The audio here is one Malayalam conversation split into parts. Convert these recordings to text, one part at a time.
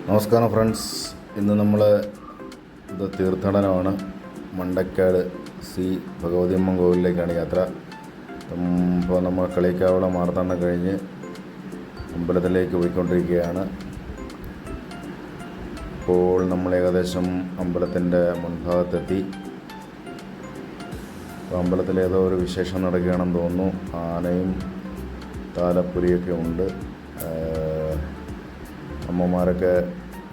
നമസ്കാരം ഫ്രണ്ട്സ്, ഇന്ന് നമ്മൾ തീർത്ഥാടനമാണ്. മണ്ടക്കാട് ശ്രീ ഭഗവതിയമ്മൻ കോവിലിലേക്കാണ് യാത്ര. ഇപ്പോൾ നമ്മൾ കളിക്കാവള മാർത്താണ്ഡം കഴിഞ്ഞ് അമ്പലത്തിലേക്ക് പോയിക്കൊണ്ടിരിക്കുകയാണ്. ഇപ്പോൾ നമ്മൾ ഏകദേശം അമ്പലത്തിൻ്റെ മുൻഭാഗത്തെത്തി. അപ്പോൾ അമ്പലത്തിൽ ഏതോ ഒരു വിശേഷം നടക്കുകയാണെന്ന് തോന്നുന്നു. ആനയും താലപ്പൊലിയൊക്കെ ഉണ്ട്. അമ്മമാരൊക്കെ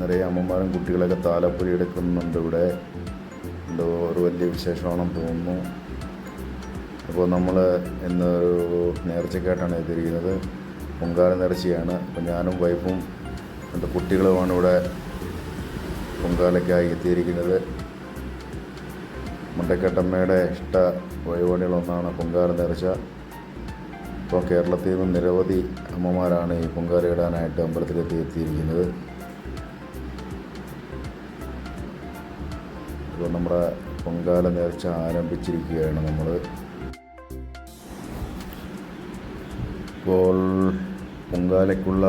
നിറയെ അമ്മമാരും കുട്ടികളൊക്കെ താലപ്പൊലി എടുക്കുന്നുണ്ട്. ഇവിടെ എന്തോ ഒരു വലിയ വിശേഷമാണെന്ന് തോന്നുന്നു. അപ്പോൾ നമ്മൾ ഇന്നൊരു നേർച്ചയ്ക്കായിട്ടാണ് എത്തിയിരിക്കുന്നത്. പൊങ്കാല നേർച്ചയാണ്. അപ്പോൾ ഞാനും വൈഫും എൻ്റെ കുട്ടികളുമാണ് ഇവിടെ പൊങ്കാലയ്ക്കായി എത്തിയിരിക്കുന്നത്. മണ്ടക്കാട്ടമ്മയുടെ ഇഷ്ട വഴിപാടുകളൊന്നാണ് പൊങ്കാല നേർച്ച. ഇപ്പോൾ കേരളത്തിൽ നിന്ന് നിരവധി അമ്മമാരാണ് ഈ പൊങ്കാല ഇടാനായിട്ട് അമ്പലത്തിലെത്തി എത്തിയിരിക്കുന്നത്. ഇപ്പോൾ നമ്മുടെ പൊങ്കാല നേർച്ച ആരംഭിച്ചിരിക്കുകയാണ്. നമ്മൾ ഇപ്പോൾ പൊങ്കാലയ്ക്കുള്ള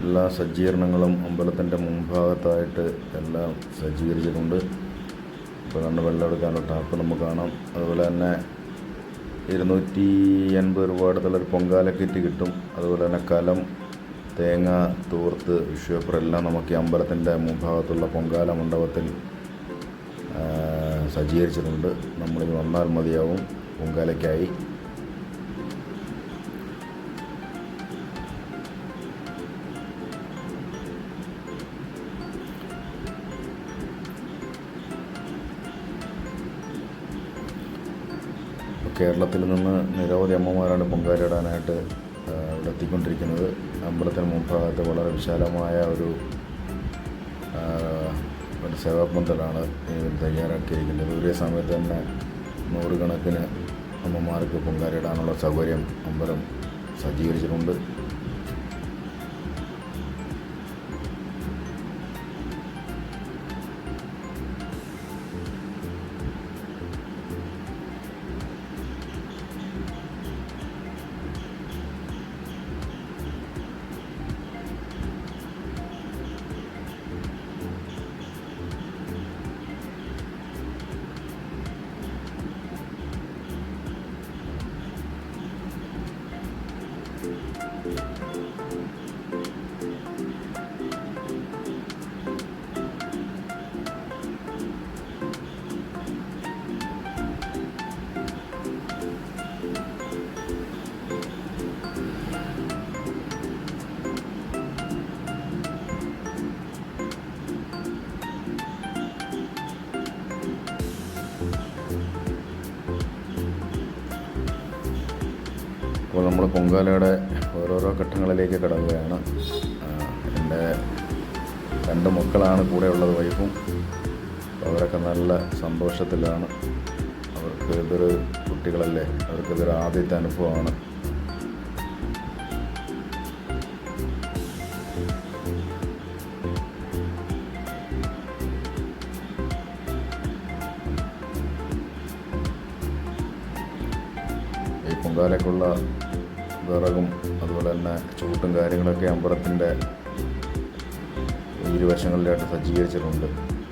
എല്ലാ സജ്ജീകരണങ്ങളും അമ്പലത്തിൻ്റെ മുൻഭാഗത്തായിട്ട് എല്ലാം സജ്ജീകരിച്ചിട്ടുണ്ട്. ഇപ്പോൾ കണ്ട് വെള്ളം എടുക്കാനുള്ള ടാപ്പ് നമുക്ക് കാണാം. അതുപോലെ തന്നെ 280 രൂപ അടുത്തുള്ളൊരു പൊങ്കാല കിറ്റ് കിട്ടും. അതുപോലെ തന്നെ കലം, തേങ്ങ, തൂർത്ത്, വിഷുവേപ്പർ എല്ലാം നമുക്ക് ഈ അമ്പലത്തിൻ്റെ മുൻഭാഗത്തുള്ള പൊങ്കാല മണ്ഡപത്തിൽ സജ്ജീകരിച്ചിട്ടുണ്ട്. നമ്മളിനി വന്നാൽ മതിയാവും പൊങ്കാലയ്ക്കായി. കേരളത്തിൽ നിന്ന് നിരവധി അമ്മമാരാണ് പൊങ്കാലയിടാനായിട്ട് ഇവിടെ എത്തിക്കൊണ്ടിരിക്കുന്നത്. അമ്പലത്തിന് മുൻഭാഗത്ത് വളരെ വിശാലമായ ഒരു സേവാപന്തലാണ് തയ്യാറാക്കിയിരിക്കുന്നത്. ഒരേ സമയത്ത് തന്നെ 100 കണക്കിന് അമ്മമാർക്ക് പൊങ്കാലയിടാനുള്ള സൗകര്യം അമ്പലം സജ്ജീകരിച്ചിട്ടുണ്ട്. അപ്പോൾ നമ്മൾ പൊങ്കാലയുടെ ഓരോരോ ഘട്ടങ്ങളിലേക്ക് കടക്കുകയാണ്. എൻ്റെ 2 മക്കളാണ് കൂടെ ഉള്ളത്, വൈഫും. അവരൊക്കെ നല്ല സന്തോഷത്തിലാണ്. അവർക്ക് ഇതൊരു കുട്ടികളല്ലേ, അവർക്കിതൊരു ആദ്യത്തെ അനുഭവമാണ്. ഈ പൊങ്കാലയ്ക്കുള്ള വിറകും അതുപോലെ തന്നെ ചൂട്ടും കാര്യങ്ങളൊക്കെ അമ്പലത്തിൻ്റെ ഇരുവശങ്ങളിലായിട്ട് സജ്ജീകരിച്ചിട്ടുണ്ട്.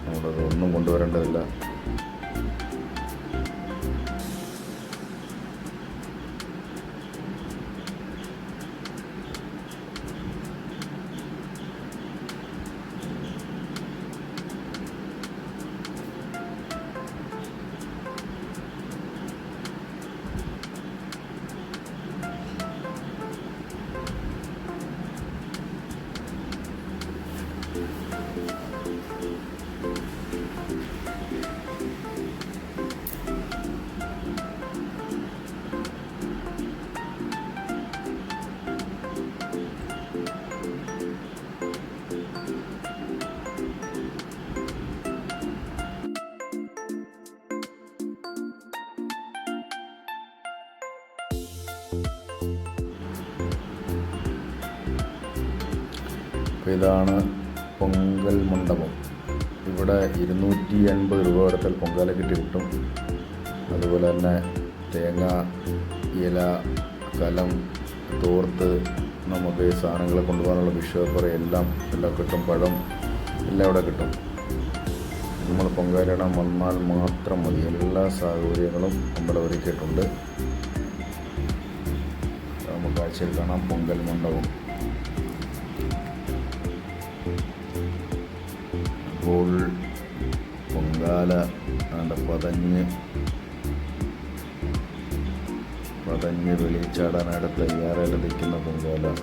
നമ്മളത് ഒന്നും കൊണ്ടുവരേണ്ടതില്ല. അപ്പോൾ ഇതാണ് പൊങ്കൽ മണ്ഡപം. ഇവിടെ 280 രൂപ കൊടുത്താൽ പൊങ്കാല കിറ്റ് കിട്ടും. അതുപോലെ തന്നെ തേങ്ങ, ഇല, കലം, തോർത്ത്, നമുക്ക് ഈ സാധനങ്ങൾ കൊണ്ടുപോകാനുള്ള വിഷയപ്പുറ എല്ലാം കിട്ടും. പഴം എല്ലാം ഇവിടെ കിട്ടും. നമ്മൾ പൊങ്കാലയിടാൻ വന്നാൽ മാത്രം മതി. എല്ലാ സൗകര്യങ്ങളും നമ്മൾ ഒരുക്കിയിട്ടുണ്ട്. നമുക്ക് കാഴ്ചയിൽ കാണാം പൊങ്കൽ മണ്ഡപം. അപ്പോൾ പൊങ്കാല പതഞ്ഞ് വെളിച്ചാടാനായിട്ട് തയ്യാറായിട്ട് നിൽക്കുന്ന പൊങ്കാല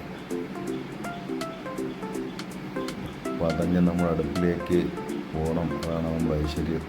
പതഞ്ഞ് നമ്മൾ അടുപ്പിലേക്ക് പോകണം. അതാണ് നമ്മുടെ ഐശ്വര്യം.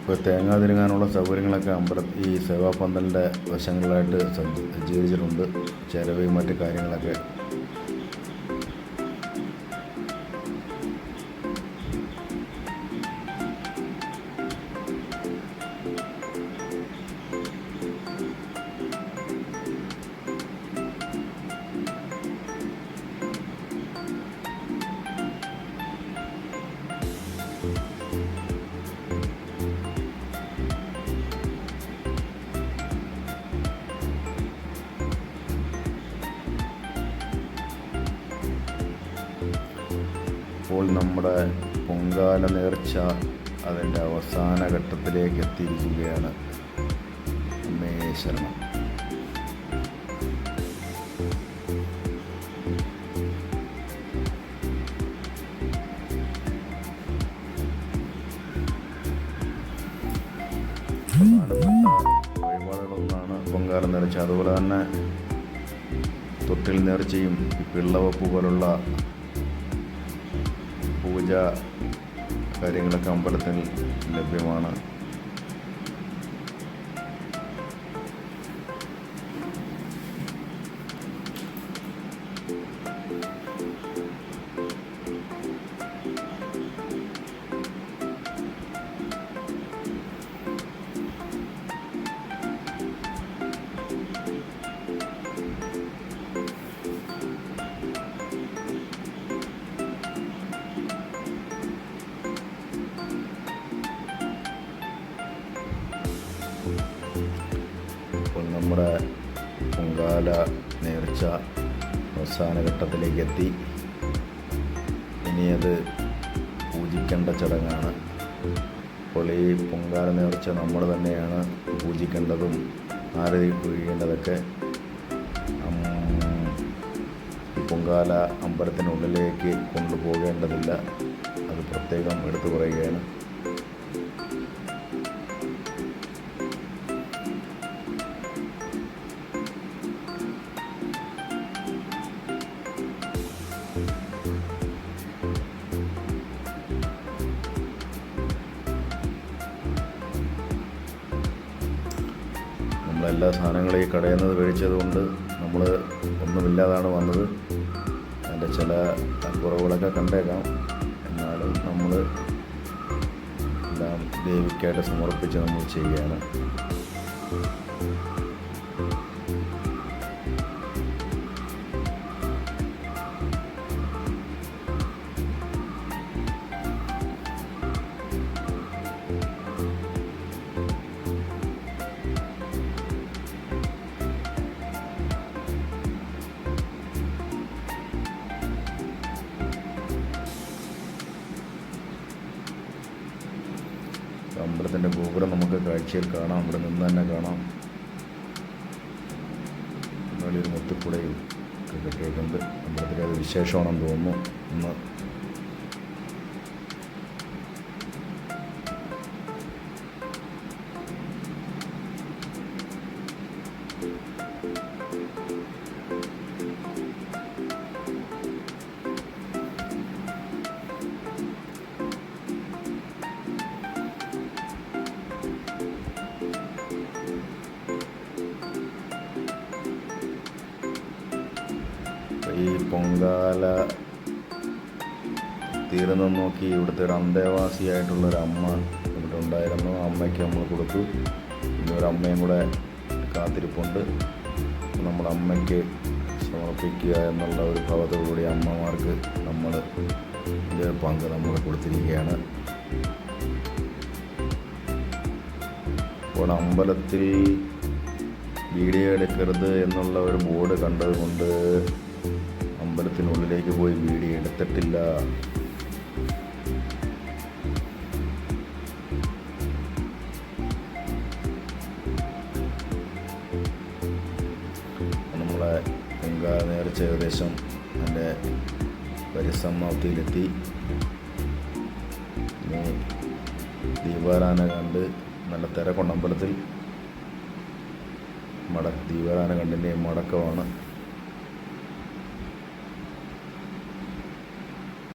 ഇപ്പോൾ തേങ്ങ തിരുങ്ങാനുള്ള സൗകര്യങ്ങളൊക്കെ ഈ സേവാപന്തലിൻ്റെ വശങ്ങളിലായിട്ട് സജ്ജീകരിച്ചിട്ടുണ്ട്. ചിരവയും മറ്റു കാര്യങ്ങളൊക്കെ. ഇപ്പോൾ നമ്മുടെ പൊങ്കാല നേർച്ച അതിൻ്റെ അവസാന ഘട്ടത്തിലേക്ക് എത്തിയിരിക്കുകയാണ്. അമ്മേ ശരണം. വഴിപാടുകളൊന്നാണ് പൊങ്കാല നേർച്ച. അതുപോലെ തന്നെ തൊട്ടിൽ നേർച്ചയും പിള്ളവപ്പ് പോലുള്ള പൂജ കാര്യങ്ങളൊക്കെ അമ്പലത്തിൽ ലഭ്യമാണ്. നമ്മുടെ പൊങ്കാല നേർച്ച അവസാന ഘട്ടത്തിലേക്ക് എത്തി. ഇനി അത് പൂജിക്കേണ്ട ചടങ്ങാണ്. അപ്പോൾ ഈ പൊങ്കാല നേർച്ച നമ്മൾ തന്നെയാണ് പൂജിക്കേണ്ടതും ആരതി പൂജിക്കേണ്ടതൊക്കെ. പൊങ്കാല അമ്പലത്തിനുള്ളിലേക്ക് കൊണ്ടുപോകേണ്ടതില്ല. അത് പ്രത്യേകം എടുത്തു പറയുകയാണ്. നമ്മളെല്ലാ സാധനങ്ങളും ഈ കടയിൽ നിന്ന് മേടിച്ചത് കൊണ്ട് നമ്മൾ ഒന്നുമില്ലാതാണ് വന്നത്. അതിൻ്റെ ചില കുറവുകളൊക്കെ കണ്ടേക്കാം. എന്നാലും നമ്മൾ എല്ലാം ദേവിക്കായിട്ട് സമർപ്പിച്ച് നമ്മൾ ചെയ്യുകയാണ്. അമ്പലത്തിൻ്റെ ഗോപുരം നമുക്ക് കാഴ്ചയിൽ കാണാം, ഇവിടെ നിന്ന് തന്നെ കാണാം. വലിയൊരു മുത്തുക്കുടയും ഒക്കെ കെട്ടിയിട്ടുണ്ട്. അമ്പലത്തിലെ അത് വിശേഷമാണെന്ന് തോന്നുന്നു ഇന്ന്. ഈ പൊങ്കാല തീർന്നു നോക്കി ഇവിടുത്തെ ഒരു അന്തേവാസിയായിട്ടുള്ളൊരമ്മ ഇവിടെ ഉണ്ടായിരുന്നു. ആ അമ്മയ്ക്ക് നമ്മൾ കൊടുത്തു. പിന്നെ ഒരു അമ്മയും കൂടെ കാത്തിരിപ്പുണ്ട്. നമ്മുടെ അമ്മയ്ക്ക് സമർപ്പിക്കുക എന്നുള്ള ഒരു ഭാവത്തോടുകൂടി അമ്മമാർക്ക് നമ്മൾ ഇതിൻ്റെ ഒരു പങ്ക് നമ്മൾ കൊടുത്തിരിക്കുകയാണ്. അപ്പോൾ അമ്പലത്തിൽ വീഡിയോ എടുക്കരുത് എന്നുള്ള ഒരു ബോർഡ് കണ്ടതുകൊണ്ട് അമ്പലത്തിനുള്ളിലേക്ക് പോയി വീഡിയോ എടുത്തിട്ടില്ല. നമ്മളെ പൊങ്കാല നേർച്ച ഏകദേശം അതിൻ്റെ പരിസമാപ്തിയിലെത്തി. ഇനി ദീപാരാധന കണ്ട് നല്ല തിരക്കുണ്ട് അമ്പലത്തിൽ. ദീപാരാധന കണ്ടിൻ്റെ മടക്കമാണ്.